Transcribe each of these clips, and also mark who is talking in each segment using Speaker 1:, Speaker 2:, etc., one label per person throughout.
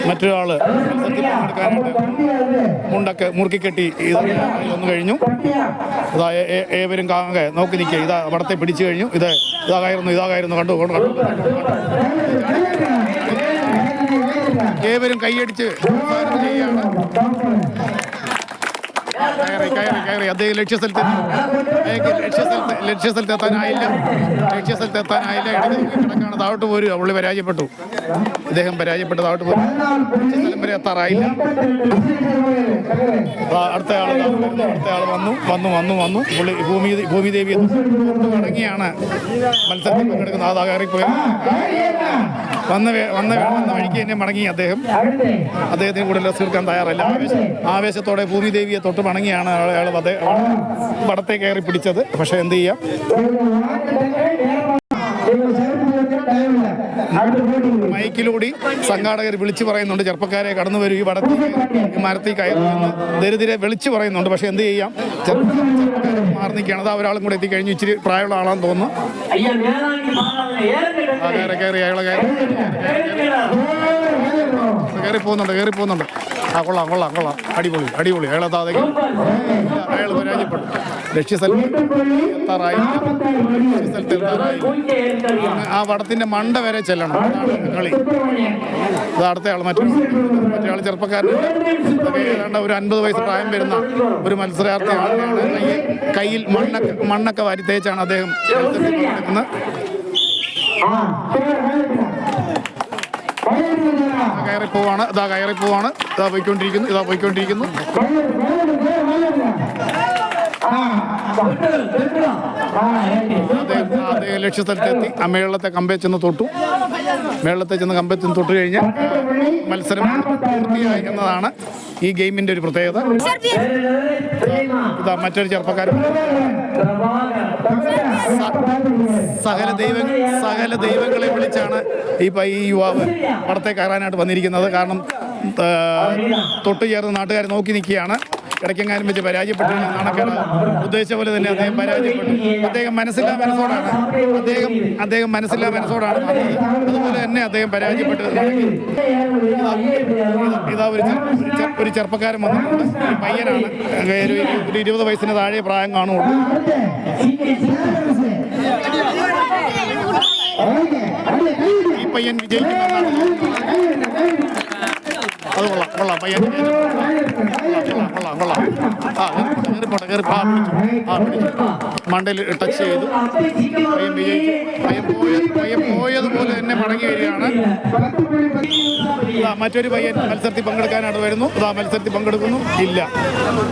Speaker 1: മറ്റൊരാള് മുണ്ടൊക്കെ മുറുക്കിക്കെട്ടി ഒന്ന് കഴിഞ്ഞു. ഇതാ ഏവരും കാങ്ങ നോക്കി നിൽക്കുക. ഇതാ വടത്തെ പിടിച്ചു കഴിഞ്ഞു. ഇതാകായിരുന്നു കണ്ടു. ഏവരും കൈയടിച്ച് ചെയ്യുകയാണ്. കയറി അദ്ദേഹം ലക്ഷ്യസ്ഥലത്തെത്താനായില്ല. ഇടയ്ക്ക് കിടക്കാണ്. താഴോട്ട് പോരുക. പുള്ളി പരാജയപ്പെട്ടു. ഇദ്ദേഹം പരാജയപ്പെട്ട് താഴോട്ട് പോരും. ലക്ഷ്യസ്ഥലം വരെ എത്താറായില്ല. അടുത്തയാൾ വന്നു. പുള്ളി ഭൂമിദേവിയെ മടങ്ങിയാണ് മത്സരത്തിൽ പങ്കെടുക്കുന്നത്. അതാ കയറിപ്പോയത്. വന്ന വഴിക്ക് തന്നെ മടങ്ങി. അദ്ദേഹത്തിന് കൂടുതൽ തീർക്കാൻ തയ്യാറല്ല. ആവേശത്തോടെ ഭൂമിദേവിയെ തൊട്ട് മടങ്ങിയാണ് അയാൾ വടത്തെ കയറി പിടിച്ചത്. പക്ഷെ എന്ത് ചെയ്യാം, മൈക്കിലൂടി സംഘാടകർ വിളിച്ചു പറയുന്നുണ്ട്, ചെറുപ്പക്കാരെ കടന്നു വരും, ഈ വടത്തി മരത്തിൽ കയറുമെന്ന് ദരിദ്രെ വിളിച്ചു പറയുന്നുണ്ട്. പക്ഷെ എന്ത് ചെയ്യാം, ചെറുപ്പക്കാരെ മാറി നിൽക്കുകയാണ്. അത് ഒരാളും കൂടെ എത്തിക്കഴിഞ്ഞു. ഇച്ചിരി പ്രായമുള്ള ആളാന്ന് തോന്നുന്നു. കയറി പോകുന്നുണ്ട്. കൊള്ളാം. അടിപൊളി. അയാൾ പരാജയപ്പെട്ടു. ലക്ഷ്യസ്ഥലത്ത് എത്താറായി. ആ വടത്തിന്റെ മണ്ട വരെ ചെല്ലണം. കളി. അത് അടുത്തയാൾ മറ്റേ ചെറുപ്പക്കാരനുണ്ട്. ഏതാണ്ട് ഒരു 50 വയസ്സ് പ്രായം വരുന്ന ഒരു മത്സരാർത്ഥിയാണ്. കയ്യിൽ മണ്ണൊക്കെ വാരി തേച്ചാണ് അദ്ദേഹം നടക്കുന്നത്. കയറിപ്പോവാണ്. ഇതാ പോയിക്കൊണ്ടിരിക്കുന്നു. അദ്ദേഹം ലക്ഷ്യസ്ഥലത്തെത്തി. ആ മേളത്തെ കമ്പേ ചെന്ന് തൊട്ടു. തൊട്ട് കഴിഞ്ഞ് മത്സരം പൂർത്തിയായി എന്നതാണ് ഈ ഗെയിമിന്റെ ഒരു പ്രത്യേകത. ഇതാ മറ്റൊരു ചെറുപ്പക്കാരൻ. സകല ദൈവങ്ങളെ വിളിച്ചാണ് ഈ യുവാവ് വടത്തെ കയറാനായിട്ട് വന്നിരിക്കുന്നത്. കാരണം തൊട്ടു ചേർന്ന് നാട്ടുകാർ നോക്കി നിൽക്കുകയാണ്. ഇടയ്ക്കെങ്ങാനും വെച്ച് പരാജയപ്പെട്ടു നാണക്കേട്. ഉദ്ദേശിച്ച പോലെ തന്നെ അദ്ദേഹം പരാജയപ്പെട്ടു. അദ്ദേഹം മനസ്സില്ലാ മനസ്സോടാണ് വന്നത്. അതുപോലെ തന്നെ അദ്ദേഹം പരാജയപ്പെട്ടു. ഇതാ ഒരു ചെറുപ്പക്കാരൻ വന്നിട്ടുണ്ട്. ഒരു പയ്യനാണ്. ഒരു 20 വയസ്സിന് താഴെ പ്രായം കാണുള്ളൂ. ഈ പയ്യൻ വിജയിക്കുമെന്നാണ്. അത് കൊള്ളാം. പയ്യൻ കൊള്ളാം. മണ്ടയിൽ ടച്ച് ചെയ്തു. പയ്യൻ വിജയിച്ചു. പയ്യൻ പോയതുപോലെ തന്നെ മടങ്ങി വരികയാണ്. മറ്റൊരു പയ്യൻ മത്സരത്തിൽ പങ്കെടുക്കാനായിട്ട് വരുന്നു. മത്സരത്തിൽ പങ്കെടുക്കുന്നു. ഇല്ല.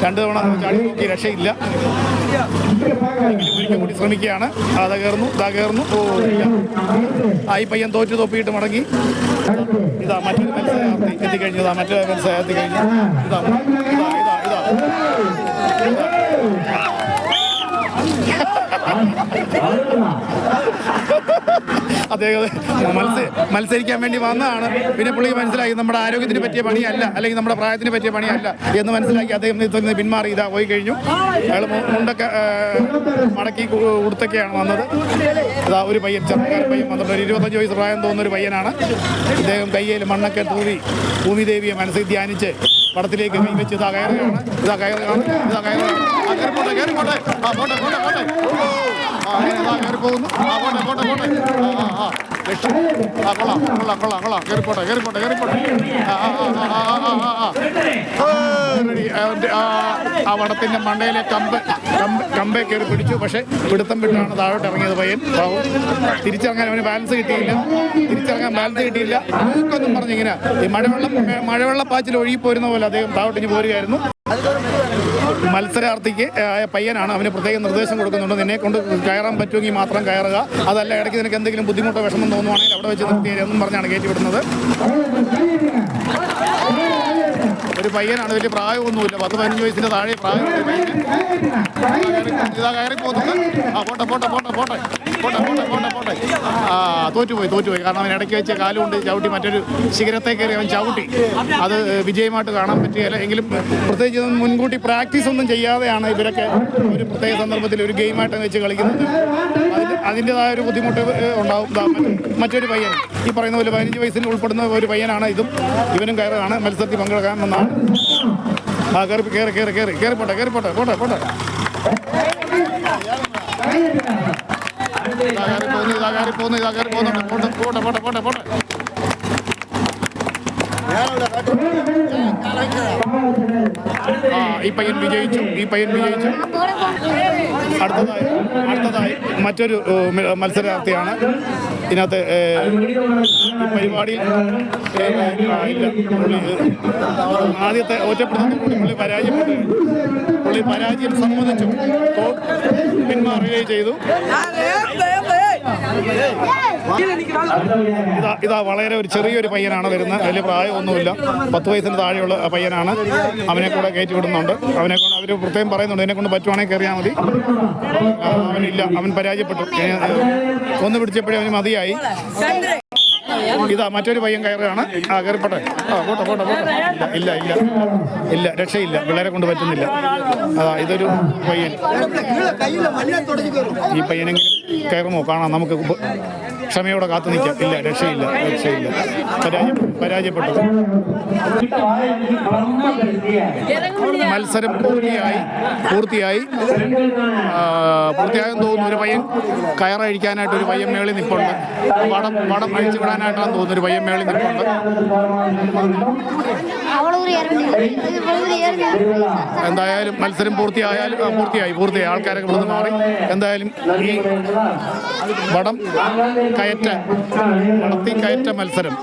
Speaker 1: 2 തവണ ചാടി നോക്കി, രക്ഷയില്ല. ഒരിക്കൽ കൂടി ശ്രമിക്കുകയാണ്. കയറുന്നു. ഈ പയ്യൻ തോപ്പിയിട്ട് മടങ്ങി. മറ്റൊരു മത്സരാർത്ഥി എത്തിക്കഴിഞ്ഞു. അദ്ദേഹം മത്സരിക്കാൻ വേണ്ടി വന്നതാണ്. പിന്നെ പുള്ളിക്ക് മനസ്സിലായി നമ്മുടെ ആരോഗ്യത്തിന് പറ്റിയ പണിയല്ല, അല്ലെങ്കിൽ നമ്മുടെ പ്രായത്തിന് പറ്റിയ പണിയല്ല എന്ന് മനസ്സിലാക്കി അദ്ദേഹം പിന്മാറി. പോയി കഴിഞ്ഞു. അയാൾ മുണ്ടൊക്കെ മടക്കി ഉടുത്തൊക്കെയാണ് വന്നത്. ഒരു പയ്യൻ, ചെറുപ്പക്കാരൻ പയ്യൻ വന്നിട്ട്, ഒരു 25 വയസ്സ് പ്രായം തോന്നുന്ന ഒരു പയ്യനാണ്. ഇദ്ദേഹം കയ്യിൽ മണ്ണൊക്കെ തൂവി ഭൂമിദേവിയെ മനസ്സിൽ ധ്യാനിച്ച് പടത്തിലേക്ക് കൈവച്ച് കയറുകയാണ്. കയറി പോകുന്നു. ആ വടത്തിന്റെ മണ്ടയിലെ കമ്പേ കയറി പിടിച്ചു. പക്ഷെ പിടുത്തം വിട്ടാണ് താഴോട്ട് ഇറങ്ങിയത് പയ്യൻ. തിരിച്ചിറങ്ങാൻ അവന് ബാലൻസ് കിട്ടിയില്ല. ഒന്നും പറഞ്ഞിങ്ങനെ ഈ മഴവെള്ളപ്പാച്ചിൽ ഒഴുകിപ്പോരുന്ന പോലെ അദ്ദേഹം താഴോട്ടിഞ്ഞ് പോരുകയായിരുന്നു. മത്സരാർത്ഥിക്ക് പയ്യനാണ്. അവന് പ്രത്യേക നിർദ്ദേശം കൊടുക്കുന്നുണ്ട്. നിന്നെ കൊണ്ട് കയറാൻ പറ്റുമെങ്കിൽ മാത്രം കയറുക, അതല്ല ഇടയ്ക്ക് നിനക്ക് എന്തെങ്കിലും ബുദ്ധിമുട്ടോ വിഷമം തോന്നുവാണെങ്കിൽ അവിടെ വെച്ച് നിർത്തിയെന്നും പറഞ്ഞാണ് കയറ്റിവിടുന്നത്. ഒരു പയ്യനാണ്. വലിയ പ്രായമൊന്നുമില്ല. 10-15 വയസ്സിന്റെ താഴെ പ്രായം. കയറി പോകുന്നത്. പോട്ടെ. തോറ്റുപോയി. കാരണം അവൻ ഇടയ്ക്ക് വെച്ച കാലുകൊണ്ട് ചവിട്ടി മറ്റൊരു ശിഖരത്തെ കയറി അവൻ ചവിട്ടി. അത് വിജയമായിട്ട് കാണാൻ പറ്റുകയില്ല. എങ്കിലും പ്രത്യേകിച്ച് മുൻകൂട്ടി പ്രാക്ടീസ് ഒന്നും ചെയ്യാതെയാണ് ഇവരൊക്കെ ഒരു പ്രത്യേക സന്ദർഭത്തിൽ ഒരു ഗെയിമായിട്ട് വെച്ച് കളിക്കുന്നത്. അതിൻ്റെതായ ഒരു ബുദ്ധിമുട്ട് ഉണ്ടാവും. മറ്റൊരു പയ്യൻ ഈ പറയുന്ന പോലെ 15 വയസ്സിൽ ഉൾപ്പെടുന്ന ഒരു പയ്യനാണ്. ഇവനും കയറാണ് മത്സരത്തിൽ പങ്കെടുക്കാൻ വന്നാണ്. കയറി പോട്ടെ. ഈ പയ്യൻ വിജയിച്ചു. അടുത്തതായി മറ്റൊരു മത്സരാർത്ഥിയാണ് ഇതിനകത്ത് ഈ പരിപാടിയിൽ ആദ്യത്തെ ഒറ്റപ്പെടുത്തുന്ന പുള്ളി പരാജയം സമ്മതിച്ചു, പിന്മാറുകയും ചെയ്തു. ഇതാ വളരെ ഒരു ചെറിയൊരു പയ്യനാണ് വരുന്നത്. വലിയ പ്രായമൊന്നുമില്ല, 10 വയസ്സിന് താഴെയുള്ള പയ്യനാണ്. അവനെ കൂടെ കയറ്റി വിടുന്നുണ്ട്. അവർ പ്രത്യേകം പറയുന്നുണ്ട്, എന്നെ കൊണ്ട് പറ്റുവാണെങ്കിൽ കയറിയാൽ മതി. അവനില്ല, അവൻ പരാജയപ്പെട്ടു. ഒന്ന് പിടിച്ചപ്പോഴേ അവന് മതിയായി. ഇതാ മറ്റൊരു പയ്യൻ കയറുകയാണ്. കയറിപ്പോട്ടെ. പോട്ടെ. ഇല്ല രക്ഷയില്ല, പിള്ളേരെ കൊണ്ട് പറ്റുന്നില്ല. ഇതൊരു പയ്യൻ. ഈ പയ്യനെങ്കിലും കയറുമോ കാണാം, നമുക്ക് ക്ഷമയോടെ കാത്തു നിൽക്കാം. ഇല്ല രക്ഷയില്ല. പരാജയപ്പെട്ടു. മത്സരം പൂർത്തിയായെന്ന് തോന്നുന്നു. ഒരു പയ്യൻ കയറഴിക്കാനായിട്ട് ഒരു പയ്യൻ മേളിൽ നിൽപ്പുണ്ട്. വടം അഴിച്ചു വിടാനായിട്ടാണ് തോന്നുന്നു ഒരു പയ്യൻ മേളിൽ നിൽപ്പുണ്ട്. എന്തായാലും മത്സരം പൂർത്തിയായി. ആൾക്കാരൊക്കെ ഇവിടുന്ന് മാറി. എന്തായാലും ഈ വടത്തി കയറ്റ മത്സരം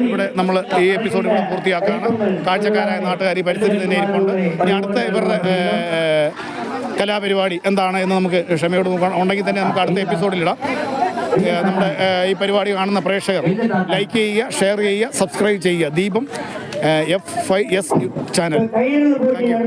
Speaker 1: ഇവിടെ നമ്മൾ ഈ എപ്പിസോഡ് ഇവിടെ പൂർത്തിയാക്കുകയാണ്. കാഴ്ചക്കാരായ നാട്ടുകാർ ഈ പരിസരത്ത് തന്നെ ഇരിപ്പുണ്ട്. ഇനി അടുത്ത ഇവരുടെ കലാപരിപാടി എന്താണ് എന്ന് നമുക്ക് ക്ഷമയോട് ഉണ്ടെങ്കിൽ തന്നെ നമുക്ക് അടുത്ത എപ്പിസോഡിലിടാം. നമ്മുടെ ഈ പരിപാടി കാണുന്ന പ്രേക്ഷകർ ലൈക്ക് ചെയ്യുക, ഷെയർ ചെയ്യുക, സബ്സ്ക്രൈബ് ചെയ്യുക. ദീപം F5S ചാനൽ. Thank you.